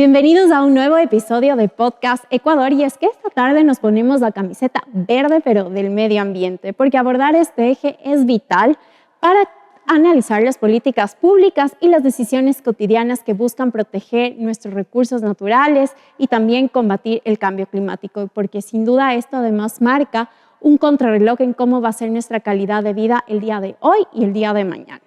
Bienvenidos a un nuevo episodio de Podcast Ecuador, y es que esta tarde nos ponemos la camiseta verde pero del medio ambiente, porque abordar este eje es vital para analizar las políticas públicas y las decisiones cotidianas que buscan proteger nuestros recursos naturales y también combatir el cambio climático, porque sin duda esto además marca un contrarreloj en cómo va a ser nuestra calidad de vida el día de hoy y el día de mañana.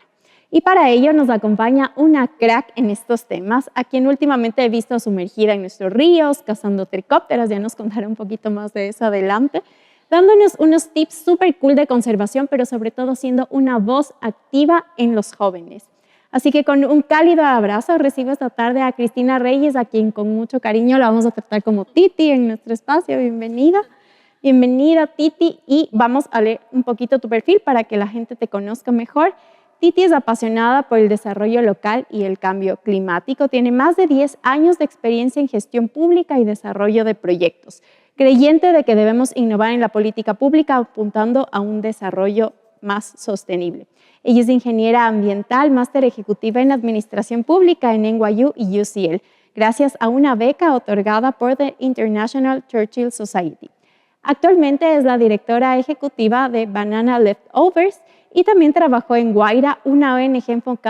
Y para ello nos acompaña una crack en estos temas, a quien últimamente he visto sumergida en nuestros ríos, cazando tricópteros, ya nos contará un poquito más de eso adelante, dándonos unos tips súper cool de conservación, pero sobre todo siendo una voz activa en los jóvenes. Así que con un cálido abrazo recibo esta tarde a Cristina Reyes, a quien con mucho cariño la vamos a tratar como Titi en nuestro espacio. Bienvenida. Bienvenida, Titi, y vamos a leer un poquito tu perfil para que la gente te conozca mejor. Titi es apasionada por el desarrollo local y el cambio climático. Tiene más de 10 años de experiencia en gestión pública y desarrollo de proyectos. Creyente de que debemos innovar en la política pública apuntando a un desarrollo más sostenible. Ella es ingeniera ambiental, máster ejecutiva en administración pública en NYU y UCL, gracias a una beca otorgada por the International Churchill Society. Actualmente es la directora ejecutiva de Banana Leftovers y también trabajó en Guaira, una ONG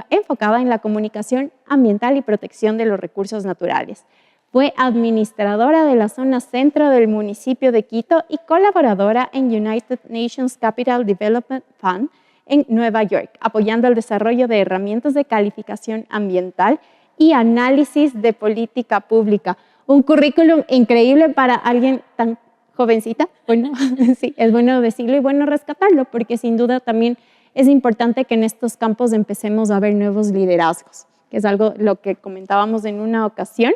enfocada en la comunicación ambiental y protección de los recursos naturales. Fue administradora de la zona centro del municipio de Quito y colaboradora en United Nations Capital Development Fund en Nueva York, apoyando el desarrollo de herramientas de calificación ambiental y análisis de política pública. Un currículum increíble para alguien tan jovencita. Bueno, sí, es bueno decirlo y bueno rescatarlo, porque sin duda también es importante que en estos campos empecemos a ver nuevos liderazgos, que es algo lo que comentábamos en una ocasión,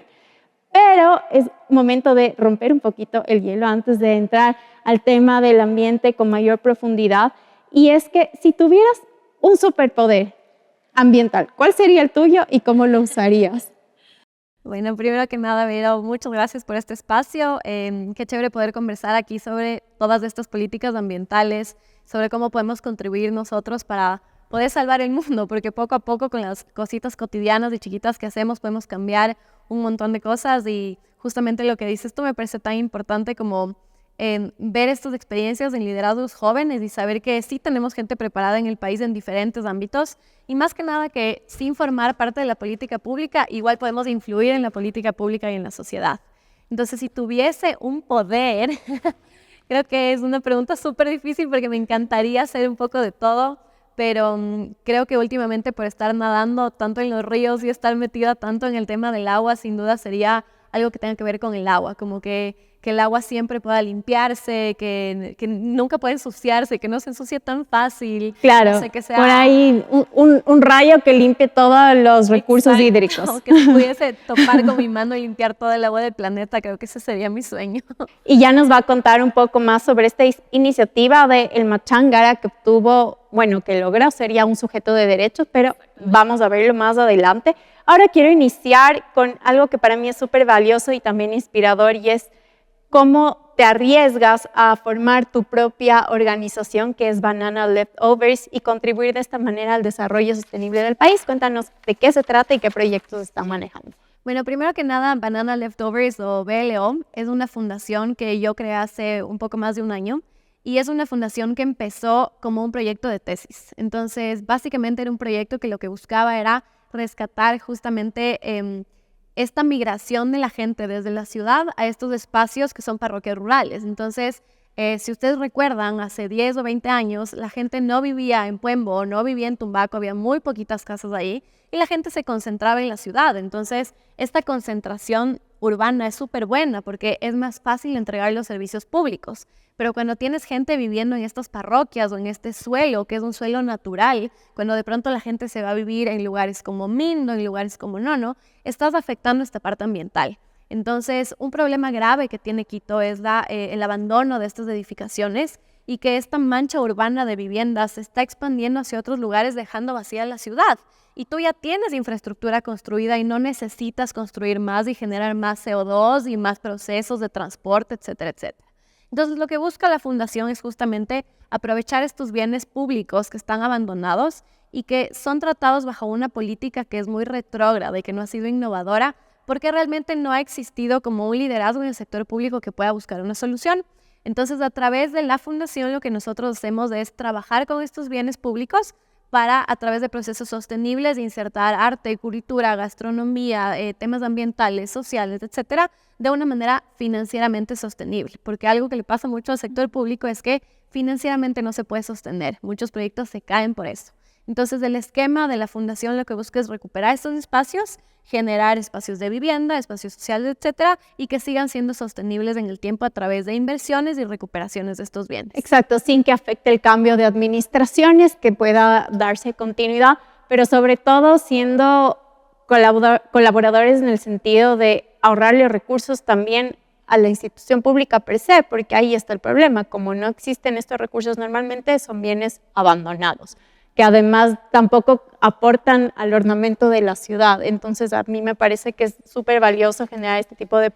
pero es momento de romper un poquito el hielo antes de entrar al tema del ambiente con mayor profundidad. Y es que si tuvieras un superpoder ambiental, ¿cuál sería el tuyo y cómo lo usarías? Bueno, primero que nada, Vero, muchas gracias por este espacio. Qué chévere poder conversar aquí sobre todas estas políticas ambientales, sobre cómo podemos contribuir nosotros para poder salvar el mundo, porque poco a poco con las cositas cotidianas y chiquitas que hacemos podemos cambiar un montón de cosas, y justamente lo que dices tú me parece tan importante como ver estas experiencias en liderazgos jóvenes y saber que sí tenemos gente preparada en el país en diferentes ámbitos, y más que nada que sin formar parte de la política pública, igual podemos influir en la política pública y en la sociedad. Entonces, si tuviese un poder, creo que es una pregunta súper difícil porque me encantaría hacer un poco de todo, pero creo que últimamente por estar nadando tanto en los ríos y estar metida tanto en el tema del agua, sin duda sería algo que tenga que ver con el agua, como que el agua siempre pueda limpiarse, que nunca pueda ensuciarse, que no se ensucie tan fácil. Claro, no sé, que sea por ahí un rayo que limpie todos los recursos hídricos. Que pudiese topar con mi mano y limpiar toda el agua del planeta. Creo que ese sería mi sueño. Y ya nos va a contar un poco más sobre esta iniciativa del Machángara que obtuvo, bueno, que logró, sería un sujeto de derechos, pero vamos a verlo más adelante. Ahora quiero iniciar con algo que para mí es súper valioso y también inspirador, y es cómo te arriesgas a formar tu propia organización, que es Banana Leftovers, y contribuir de esta manera al desarrollo sostenible del país. Cuéntanos de qué se trata y qué proyectos están manejando. Bueno, primero que nada, Banana Leftovers o BLO es una fundación que yo creé hace un poco más de un año, y es una fundación que empezó como un proyecto de tesis. Entonces, básicamente era un proyecto que lo que buscaba era rescatar justamente esta migración de la gente desde la ciudad a estos espacios que son parroquias rurales. Entonces, si ustedes recuerdan, hace 10 o 20 años, la gente no vivía en Puembo, no vivía en Tumbaco, había muy poquitas casas ahí, y la gente se concentraba en la ciudad. Entonces, esta concentración urbana es súper buena porque es más fácil entregar los servicios públicos. Pero cuando tienes gente viviendo en estas parroquias o en este suelo, que es un suelo natural, cuando de pronto la gente se va a vivir en lugares como Mindo, en lugares como Nono, estás afectando esta parte ambiental. Entonces, un problema grave que tiene Quito es el abandono de estas edificaciones, y que esta mancha urbana de viviendas se está expandiendo hacia otros lugares, dejando vacía la ciudad. Y tú ya tienes infraestructura construida y no necesitas construir más y generar más CO2 y más procesos de transporte, etcétera, etcétera. Entonces, lo que busca la fundación es justamente aprovechar estos bienes públicos que están abandonados y que son tratados bajo una política que es muy retrógrada y que no ha sido innovadora, porque realmente no ha existido como un liderazgo en el sector público que pueda buscar una solución. Entonces, a través de la fundación, lo que nosotros hacemos es trabajar con estos bienes públicos para, a través de procesos sostenibles, insertar arte, cultura, gastronomía, temas ambientales, sociales, etcétera, de una manera financieramente sostenible. Porque algo que le pasa mucho al sector público es que financieramente no se puede sostener. Muchos proyectos se caen por eso. Entonces, el esquema de la fundación lo que busca es recuperar estos espacios, generar espacios de vivienda, espacios sociales, etcétera, y que sigan siendo sostenibles en el tiempo a través de inversiones y recuperaciones de estos bienes. Exacto, sin que afecte el cambio de administraciones, que pueda darse continuidad, pero sobre todo siendo colaboradores en el sentido de ahorrarle recursos también a la institución pública per se, porque ahí está el problema. Como no existen estos recursos normalmente, son bienes abandonados, que además tampoco aportan al ornamento de la ciudad. Entonces, a mí me parece que es súper valioso generar este tipo de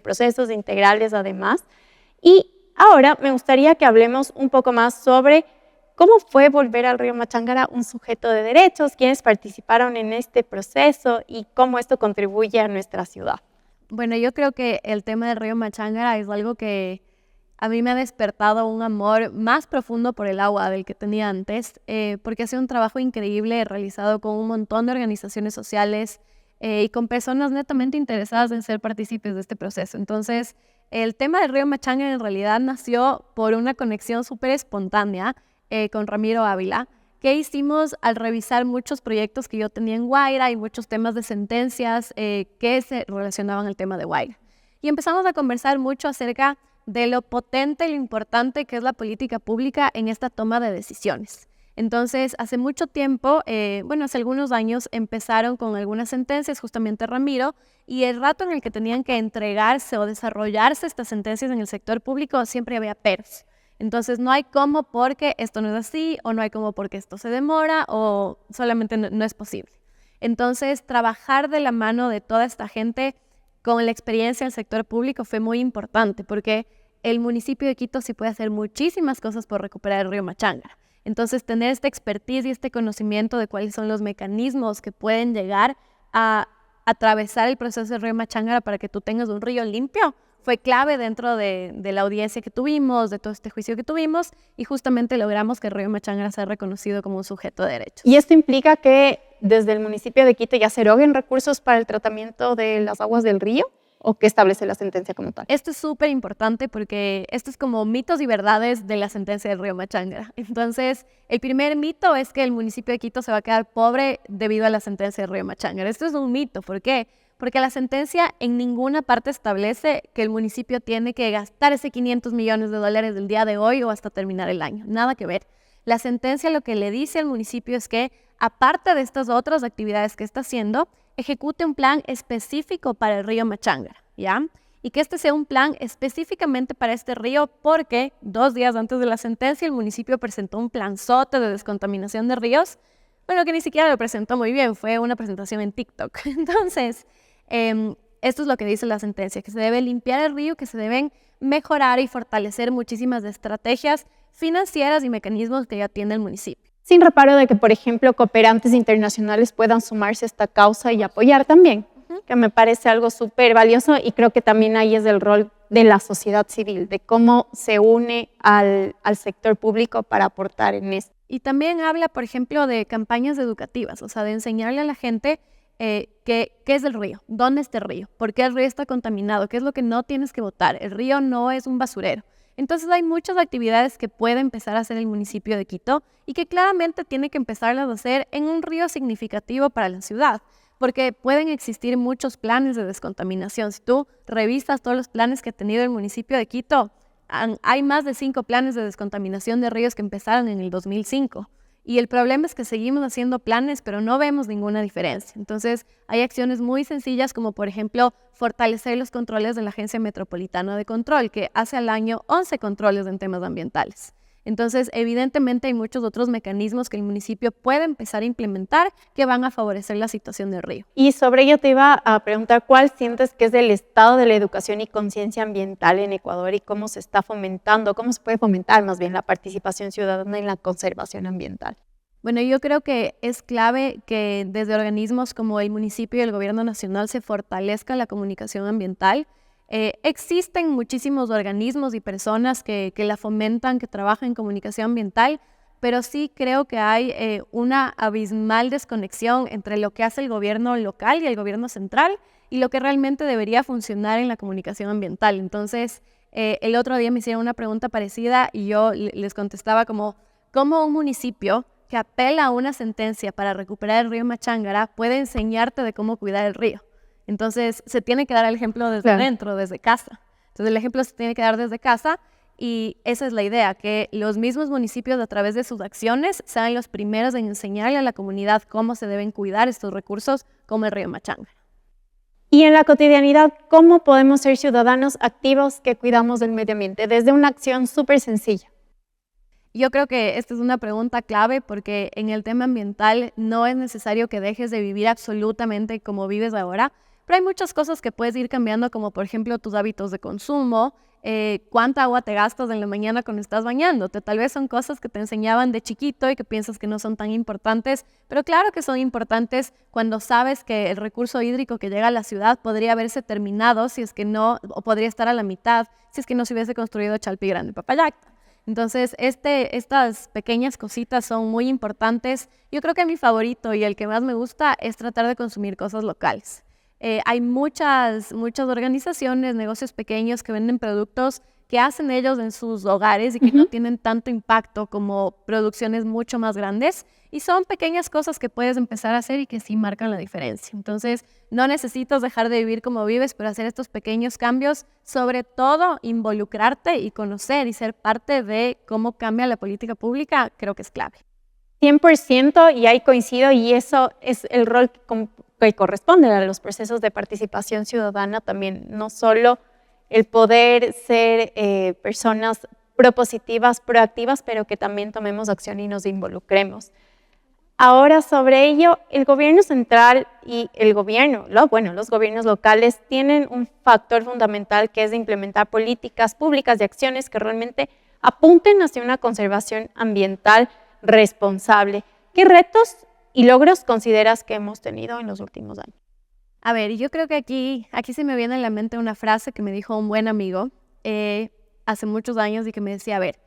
procesos integrales además. Y ahora me gustaría que hablemos un poco más sobre cómo fue volver al río Machángara un sujeto de derechos, quiénes participaron en este proceso y cómo esto contribuye a nuestra ciudad. Bueno, yo creo que el tema del río Machángara es algo que a mí me ha despertado un amor más profundo por el agua del que tenía antes, porque ha sido un trabajo increíble realizado con un montón de organizaciones sociales y con personas netamente interesadas en ser partícipes de este proceso. Entonces, el tema del río Machángara en realidad nació por una conexión súper espontánea con Ramiro Ávila, que hicimos al revisar muchos proyectos que yo tenía en Guaira y muchos temas de sentencias que se relacionaban al tema de Guaira. Y empezamos a conversar mucho acerca de lo potente y lo importante que es la política pública en esta toma de decisiones. Entonces, hace mucho tiempo, hace algunos años, empezaron con algunas sentencias, justamente Ramiro, y el rato en el que tenían que entregarse o desarrollarse estas sentencias en el sector público, siempre había peros. Entonces, no hay cómo porque esto no es así, o no hay cómo porque esto se demora, o solamente no es posible. Entonces, trabajar de la mano de toda esta gente con la experiencia del sector público fue muy importante, porque el municipio de Quito sí puede hacer muchísimas cosas por recuperar el río Machángara. Entonces, tener esta expertise y este conocimiento de cuáles son los mecanismos que pueden llegar a atravesar el proceso del río Machángara para que tú tengas un río limpio fue clave dentro de la audiencia que tuvimos, de todo este juicio que tuvimos, y justamente logramos que el río Machángara sea reconocido como un sujeto de derechos. ¿Y esto implica que desde el municipio de Quito ya se eroguen recursos para el tratamiento de las aguas del río? ¿O qué establece la sentencia como tal? Esto es súper importante porque esto es como mitos y verdades de la sentencia del río Machángara. Entonces, el primer mito es que el municipio de Quito se va a quedar pobre debido a la sentencia del río Machángara. Esto es un mito. ¿Por qué? Porque la sentencia en ninguna parte establece que el municipio tiene que gastar ese $500 millones del día de hoy o hasta terminar el año. Nada que ver. La sentencia lo que le dice al municipio es que, aparte de estas otras actividades que está haciendo, ejecute un plan específico para el río Machángara, ¿ya? Y que este sea un plan específicamente para este río porque 2 días antes de la sentencia el municipio presentó un planzote de descontaminación de ríos, bueno, que ni siquiera lo presentó muy bien, fue una presentación en TikTok. Entonces, esto es lo que dice la sentencia, que se debe limpiar el río, que se deben mejorar y fortalecer muchísimas estrategias financieras y mecanismos que ya tiene el municipio. Sin reparo de que, por ejemplo, cooperantes internacionales puedan sumarse a esta causa y apoyar también, que me parece algo súper valioso, y creo que también ahí es el rol de la sociedad civil, de cómo se une al sector público para aportar en esto. Y también habla, por ejemplo, de campañas educativas, o sea, de enseñarle a la gente qué es el río, dónde está el río, por qué el río está contaminado, qué es lo que no tienes que botar. El río no es un basurero. Entonces hay muchas actividades que puede empezar a hacer el municipio de Quito y que claramente tiene que empezarlas a hacer en un río significativo para la ciudad, porque pueden existir muchos planes de descontaminación. Si tú revisas todos los planes que ha tenido el municipio de Quito, hay más de 5 planes de descontaminación de ríos que empezaron en el 2005. Y el problema es que seguimos haciendo planes, pero no vemos ninguna diferencia. Entonces, hay acciones muy sencillas como, por ejemplo, fortalecer los controles de la Agencia Metropolitana de Control, que hace al año 11 controles en temas ambientales. Entonces, evidentemente hay muchos otros mecanismos que el municipio puede empezar a implementar que van a favorecer la situación del río. Y sobre ello te iba a preguntar, ¿cuál sientes que es el estado de la educación y conciencia ambiental en Ecuador y cómo se está fomentando, cómo se puede fomentar más bien la participación ciudadana en la conservación ambiental? Bueno, yo creo que es clave que desde organismos como el municipio y el gobierno nacional se fortalezca la comunicación ambiental. Existen muchísimos organismos y personas que la fomentan, que trabajan en comunicación ambiental, pero sí creo que hay una abismal desconexión entre lo que hace el gobierno local y el gobierno central y lo que realmente debería funcionar en la comunicación ambiental. Entonces, el otro día me hicieron una pregunta parecida y yo les contestaba ¿cómo un municipio que apela a una sentencia para recuperar el río Machángara puede enseñarte de cómo cuidar el río? Entonces, se tiene que dar el ejemplo desde dentro, desde casa. Entonces, el ejemplo se tiene que dar desde casa y esa es la idea, que los mismos municipios a través de sus acciones sean los primeros en enseñarle a la comunidad cómo se deben cuidar estos recursos como el río Machángara. Y en la cotidianidad, ¿cómo podemos ser ciudadanos activos que cuidamos del medio ambiente? Desde una acción súper sencilla. Yo creo que esta es una pregunta clave porque en el tema ambiental no es necesario que dejes de vivir absolutamente como vives ahora, pero hay muchas cosas que puedes ir cambiando, como por ejemplo tus hábitos de consumo, cuánta agua te gastas en la mañana cuando estás bañándote. Tal vez son cosas que te enseñaban de chiquito y que piensas que no son tan importantes, pero claro que son importantes cuando sabes que el recurso hídrico que llega a la ciudad podría haberse terminado si es que no, o podría estar a la mitad si es que no se hubiese construido Chalpi Grande Papayacta. Entonces, estas pequeñas cositas son muy importantes. Yo creo que mi favorito y el que más me gusta es tratar de consumir cosas locales. Hay muchas organizaciones, negocios pequeños que venden productos que hacen ellos en sus hogares y que no tienen tanto impacto como producciones mucho más grandes. Y son pequeñas cosas que puedes empezar a hacer y que sí marcan la diferencia. Entonces, no necesitas dejar de vivir como vives, pero hacer estos pequeños cambios, sobre todo involucrarte y conocer y ser parte de cómo cambia la política pública, creo que es clave. 100% y ahí coincido y eso es el rol que corresponde a los procesos de participación ciudadana también, no solo el poder ser personas propositivas, proactivas, pero que también tomemos acción y nos involucremos. Ahora, sobre ello, el gobierno central y los gobiernos locales tienen un factor fundamental que es de implementar políticas públicas y acciones que realmente apunten hacia una conservación ambiental responsable. ¿Qué retos y logros consideras que hemos tenido en los últimos años? A ver, yo creo que aquí se me viene a la mente una frase que me dijo un buen amigo hace muchos años y que me decía, a ver,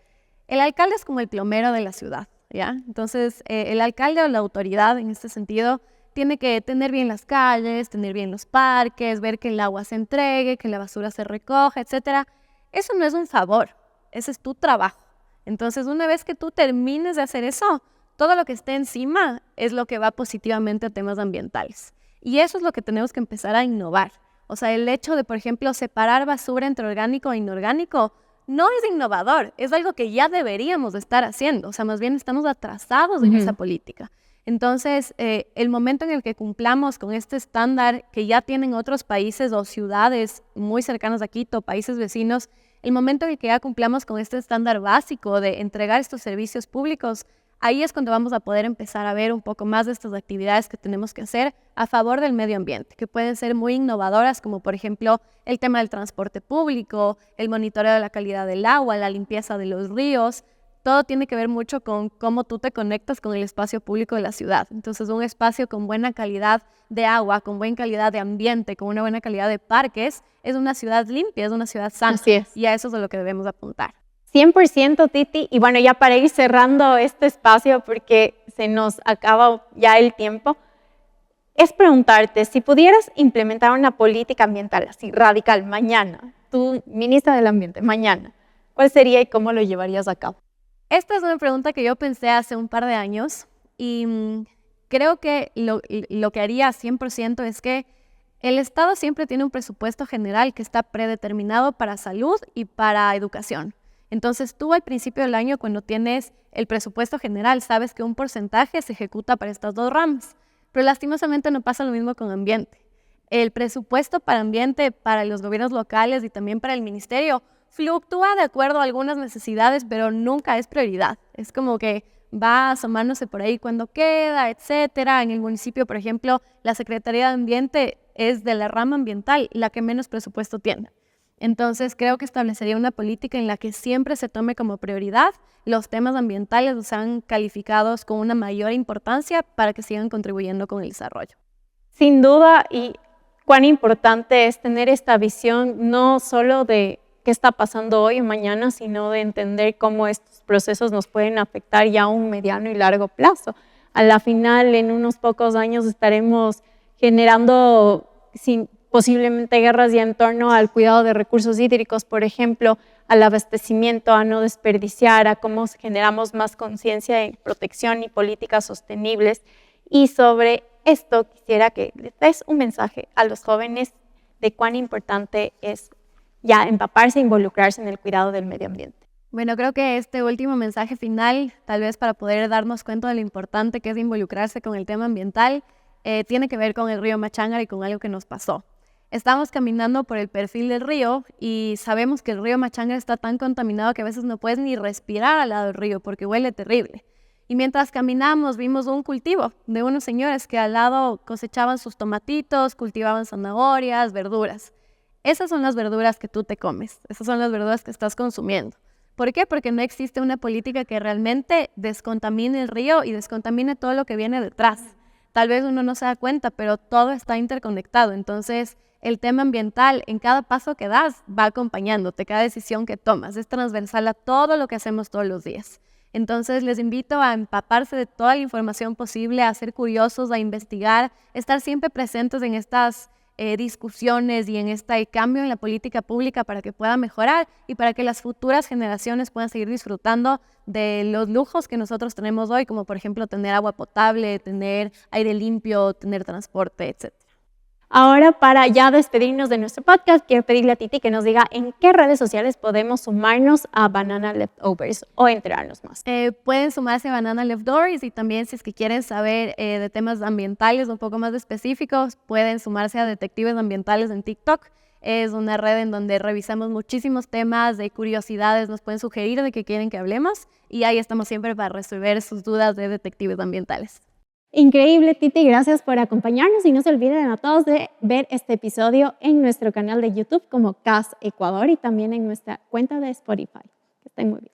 el alcalde es como el plomero de la ciudad, ¿ya? Entonces, el alcalde o la autoridad en este sentido tiene que tener bien las calles, tener bien los parques, ver que el agua se entregue, que la basura se recoja, etc. Eso no es un favor, ese es tu trabajo. Entonces, una vez que tú termines de hacer eso, todo lo que esté encima es lo que va positivamente a temas ambientales. Y eso es lo que tenemos que empezar a innovar. O sea, el hecho de, por ejemplo, separar basura entre orgánico e inorgánico no es innovador, es algo que ya deberíamos de estar haciendo. O sea, más bien estamos atrasados en esa política. Entonces, el momento en el que cumplamos con este estándar que ya tienen otros países o ciudades muy cercanas a Quito, países vecinos, el momento en el que ya cumplamos con este estándar básico de entregar estos servicios públicos, ahí es cuando vamos a poder empezar a ver un poco más de estas actividades que tenemos que hacer a favor del medio ambiente, que pueden ser muy innovadoras, como por ejemplo el tema del transporte público, el monitoreo de la calidad del agua, la limpieza de los ríos. Todo tiene que ver mucho con cómo tú te conectas con el espacio público de la ciudad. Entonces, un espacio con buena calidad de agua, con buena calidad de ambiente, con una buena calidad de parques, es una ciudad limpia, es una ciudad sana. Así es. Y a eso es a lo que debemos apuntar. 100% Titi, y bueno, ya para ir cerrando este espacio porque se nos acaba ya el tiempo, es preguntarte, si pudieras implementar una política ambiental así radical mañana, tú, ministra del Ambiente, mañana, ¿cuál sería y cómo lo llevarías a cabo? Esta es una pregunta que yo pensé hace un par de años y creo que lo que haría 100% es que el Estado siempre tiene un presupuesto general que está predeterminado para salud y para educación. Entonces, tú al principio del año, cuando tienes el presupuesto general, sabes que un porcentaje se ejecuta para estas dos ramas. Pero lastimosamente no pasa lo mismo con ambiente. El presupuesto para ambiente, para los gobiernos locales y también para el ministerio, fluctúa de acuerdo a algunas necesidades, pero nunca es prioridad. Es como que va asomándose por ahí cuando queda, etcétera. En el municipio, por ejemplo, la Secretaría de Ambiente es de la rama ambiental la que menos presupuesto tiene. Entonces creo que establecería una política en la que siempre se tome como prioridad los temas ambientales, los sean calificados con una mayor importancia para que sigan contribuyendo con el desarrollo. Sin duda, y cuán importante es tener esta visión no solo de qué está pasando hoy y mañana, sino de entender cómo estos procesos nos pueden afectar ya a un mediano y largo plazo. A la final, en unos pocos años estaremos generando posiblemente guerras ya en torno al cuidado de recursos hídricos, por ejemplo, al abastecimiento, a no desperdiciar, a cómo generamos más conciencia en protección y políticas sostenibles. Y sobre esto quisiera que les des un mensaje a los jóvenes de cuán importante es ya empaparse e involucrarse en el cuidado del medio ambiente. Bueno, creo que este último mensaje final, tal vez para poder darnos cuenta de lo importante que es involucrarse con el tema ambiental, tiene que ver con el río Machangara y con algo que nos pasó. Estamos caminando por el perfil del río y sabemos que el río Machangara está tan contaminado que a veces no puedes ni respirar al lado del río porque huele terrible. Y mientras caminamos vimos un cultivo de unos señores que al lado cosechaban sus tomatitos, cultivaban zanahorias, verduras. Esas son las verduras que tú te comes, esas son las verduras que estás consumiendo. ¿Por qué? Porque no existe una política que realmente descontamine el río y descontamine todo lo que viene detrás. Tal vez uno no se da cuenta, pero todo está interconectado. Entonces, el tema ambiental en cada paso que das va acompañándote, cada decisión que tomas. Es transversal a todo lo que hacemos todos los días. Entonces, les invito a empaparse de toda la información posible, a ser curiosos, a investigar, estar siempre presentes en estas discusiones y en este cambio en la política pública para que pueda mejorar y para que las futuras generaciones puedan seguir disfrutando de los lujos que nosotros tenemos hoy, como por ejemplo tener agua potable, tener aire limpio, tener transporte, etc. Ahora, para ya despedirnos de nuestro podcast, quiero pedirle a Titi que nos diga en qué redes sociales podemos sumarnos a Banana Leftovers o enterarnos más. Pueden sumarse a Banana Leftovers y también si es que quieren saber de temas ambientales un poco más específicos, pueden sumarse a Detectives Ambientales en TikTok. Es una red en donde revisamos muchísimos temas de curiosidades, nos pueden sugerir de qué quieren que hablemos y ahí estamos siempre para resolver sus dudas de detectives ambientales. Increíble, Titi, gracias por acompañarnos y no se olviden a todos de ver este episodio en nuestro canal de YouTube como CAS Ecuador y también en nuestra cuenta de Spotify. Que estén muy bien.